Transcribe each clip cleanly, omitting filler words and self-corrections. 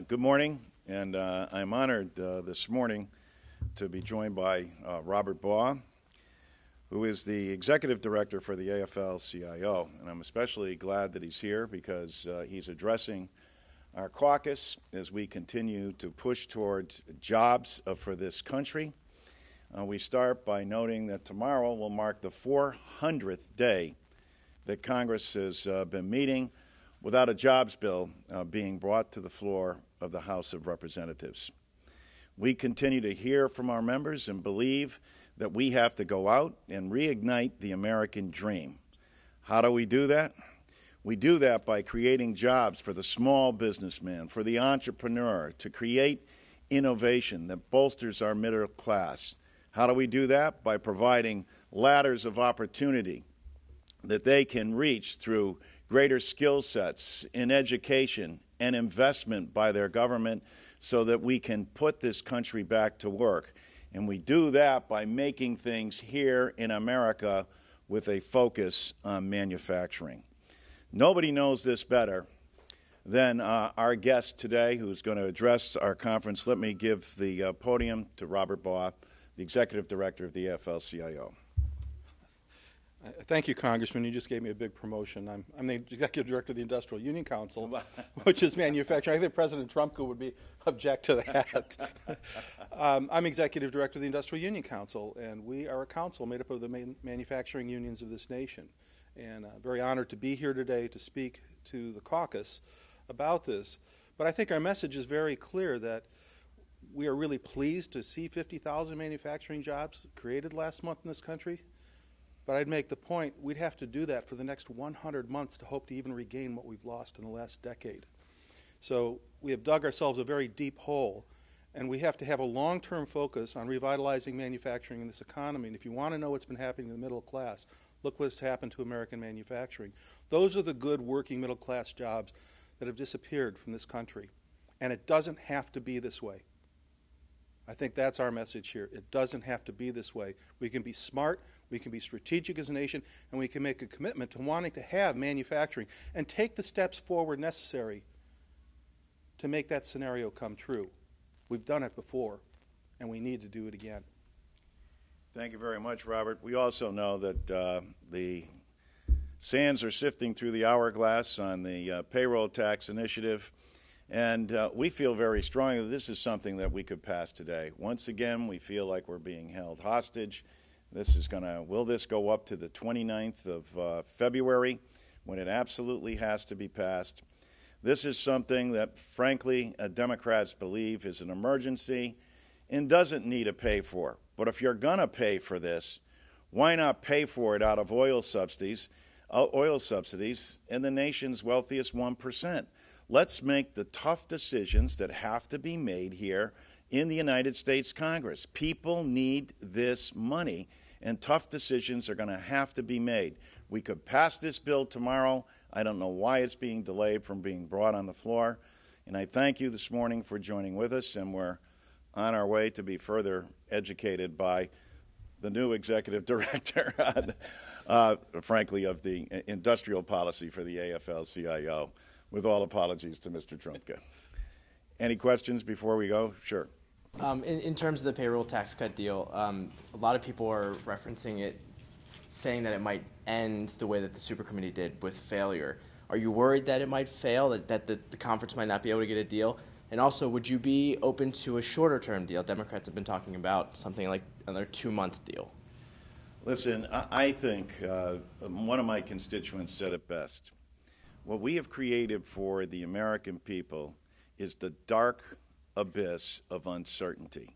Good morning, and I'm honored this morning to be joined by Robert Baugh, who is the Executive Director for the AFL-CIO. And I'm especially glad that he's here because he's addressing our caucus as we continue to push towards jobs for this country. We start by noting that tomorrow will mark the 400th day that Congress has been meeting without a jobs bill being brought to the floor of the House of Representatives. We continue to hear from our members and believe that we have to go out and reignite the American dream. How do we do that? We do that by creating jobs for the small businessman, for the entrepreneur, to create innovation that bolsters our middle class. How do we do that? By providing ladders of opportunity that they can reach through greater skill sets in education and investment by their government so that we can put this country back to work. And we do that by making things here in America with a focus on manufacturing. Nobody knows this better than our guest today who's going to address our conference. Let me give the podium to Robert Baugh, the Executive Director of the AFL-CIO. Thank you, Congressman. You just gave me a big promotion. I'm the Executive Director of the Industrial Union Council, which is manufacturing. I think President Trump would be object to that. I'm Executive Director of the Industrial Union Council, and we are a council made up of the manufacturing unions of this nation. And very honored to be here today to speak to the caucus about this. But I think our message is very clear that we are really pleased to see 50,000 manufacturing jobs created last month in this country. But I'd make the point we'd have to do that for the next 100 months to hope to even regain what we've lost in the last decade. So we have dug ourselves a very deep hole, and we have to have a long-term focus on revitalizing manufacturing in this economy. And if you want to know what's been happening in the middle class, look what's happened to American manufacturing. Those are the good working middle-class jobs that have disappeared from this country. And it doesn't have to be this way. I think that's our message here. It doesn't have to be this way. We can be smart, we can be strategic as a nation, and we can make a commitment to wanting to have manufacturing and take the steps forward necessary to make that scenario come true. We've done it before, and we need to do it again. Thank you very much, Robert. We also know that the sands are sifting through the hourglass on the payroll tax initiative. And we feel very strongly that this is something that we could pass today. Once again, we feel like we're being held hostage. This is going to, will this go up to the 29th of February when it absolutely has to be passed? This is something that, frankly, Democrats believe is an emergency and doesn't need to pay for. But if you're going to pay for this, why not pay for it out of oil subsidies in the nation's wealthiest 1%? Let's make the tough decisions that have to be made here in the United States Congress. People need this money, and tough decisions are going to have to be made. We could pass this bill tomorrow. I don't know why it's being delayed from being brought on the floor. And I thank you this morning for joining with us, and we're on our way to be further educated by the new Executive Director, frankly, of the industrial policy for the AFL-CIO. With all apologies to Mr. Trumka. Any questions before we go? Sure. In terms of the payroll tax cut deal, a lot of people are referencing it, saying that it might end the way that the supercommittee did with failure. Are you worried that it might fail, that the conference might not be able to get a deal? And also, would you be open to a shorter-term deal? Democrats have been talking about something like another 2-month deal. Listen, I think one of my constituents said it best. What we have created for the American people is the dark abyss of uncertainty.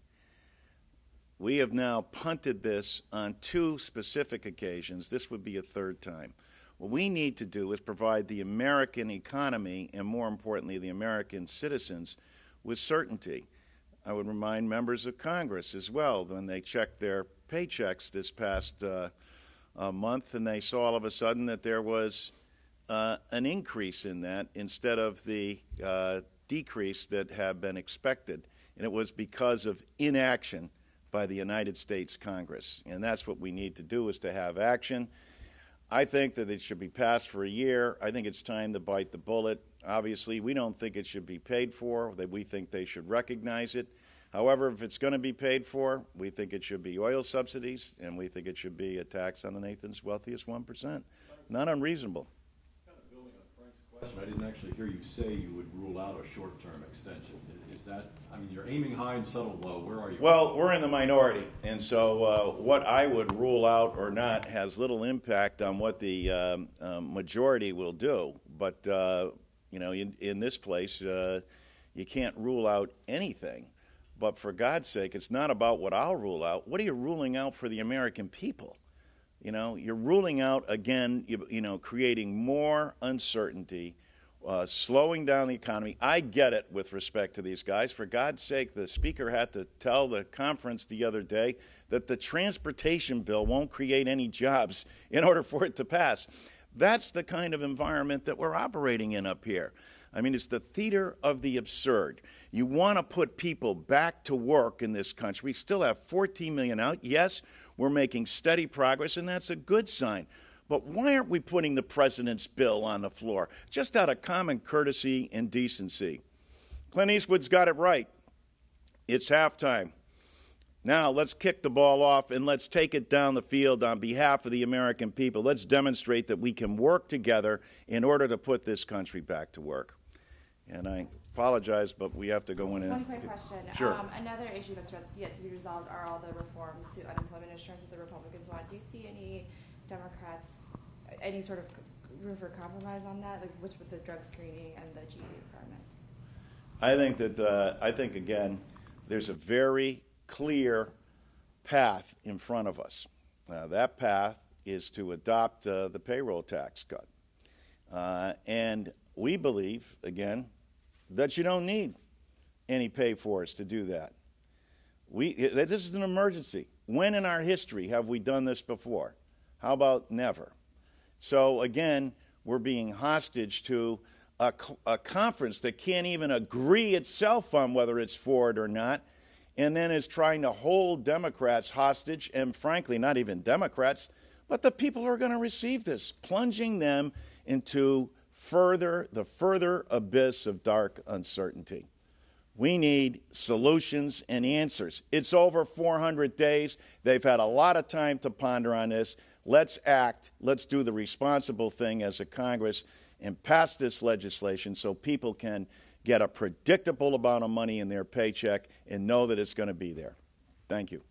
We have now punted this on 2 specific occasions. This would be a 3rd time. What we need to do is provide the American economy, and more importantly, the American citizens, with certainty. I would remind members of Congress as well, when they checked their paychecks this past month, and they saw all of a sudden that there was an increase in that instead of the decrease that had been expected. And it was because of inaction by the United States Congress. And that's what we need to do, is to have action. I think that it should be passed for a year. I think it's time to bite the bullet. Obviously, we don't think it should be paid for, that we think they should recognize it. However, if it's going to be paid for, we think it should be oil subsidies, and we think it should be a tax on the nation's wealthiest 1%. Not unreasonable. Kind of building on Frank's question, I didn't actually hear you say you would rule out a short-term extension. Is that, I mean, you're aiming high and settle low. Where are you? Well, we're in the minority, and so what I would rule out or not has little impact on what the majority will do. But, you know, in this place, you can't rule out anything. But for God's sake, it's not about what I'll rule out. What are you ruling out for the American people? You know, you're ruling out, again, you know, creating more uncertainty, slowing down the economy. I get it with respect to these guys. For God's sake, the speaker had to tell the conference the other day that the transportation bill won't create any jobs in order for it to pass. That's the kind of environment that we're operating in up here. I mean, it's the theater of the absurd. You want to put people back to work in this country. We still have 14 million out. Yes, we're making steady progress, and that's a good sign. But why aren't we putting the president's bill on the floor? Just out of common courtesy and decency. Clint Eastwood's got it right. It's halftime. Now let's kick the ball off and let's take it down the field on behalf of the American people. Let's demonstrate that we can work together in order to put this country back to work. And I apologize, but we have to go in and... One quick question. Sure. Another issue that's yet to be resolved are all the reforms to unemployment insurance that the Republicans want. Do you see any Democrats, any sort of room for compromise on that, like with the drug screening and the GED requirements? I think that, again, there's a very clear path in front of us. That path is to adopt the payroll tax cut. And we believe, again, that you don't need any pay-fors to do that. This is an emergency. When in our history have we done this before? How about never? So, again, we're being hostage to a conference that can't even agree itself on whether it's for it or not, and then is trying to hold Democrats hostage, and frankly, not even Democrats, but the people who are going to receive this, plunging them into the further abyss of dark uncertainty. We need solutions and answers. It's over 400 days. They've had a lot of time to ponder on this. Let's act. Let's do the responsible thing as a Congress and pass this legislation so people can get a predictable amount of money in their paycheck and know that it's going to be there. Thank you.